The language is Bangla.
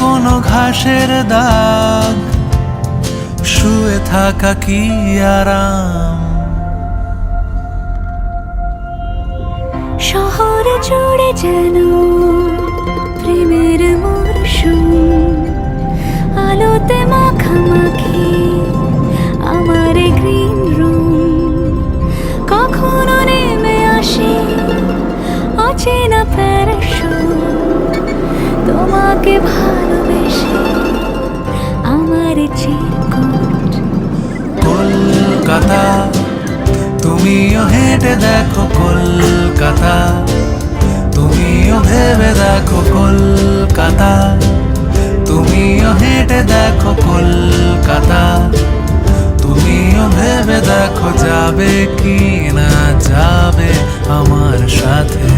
কোনো ঘাসের দাগ, শুয়ে থাকা কি আরাম। শহর জুড়ে যেন প্রেমের মরশুম, আলোতে মাখামাখি আমার গ্রিন রুম। কখনো নেমে আসে অচেনা প্যারাশুট, তোমাকে ভালোবেসে আমার চিরকুট। কলকাতা তুমিও হেঁটে দেখো, কলকাতা তুমিও ভেবে দেখো, কলকাতা তুমিও হেঁটে দেখো, কলকাতা তুমিও ভেবে দেখো, যাবে কি না যাবে আমার সাথে।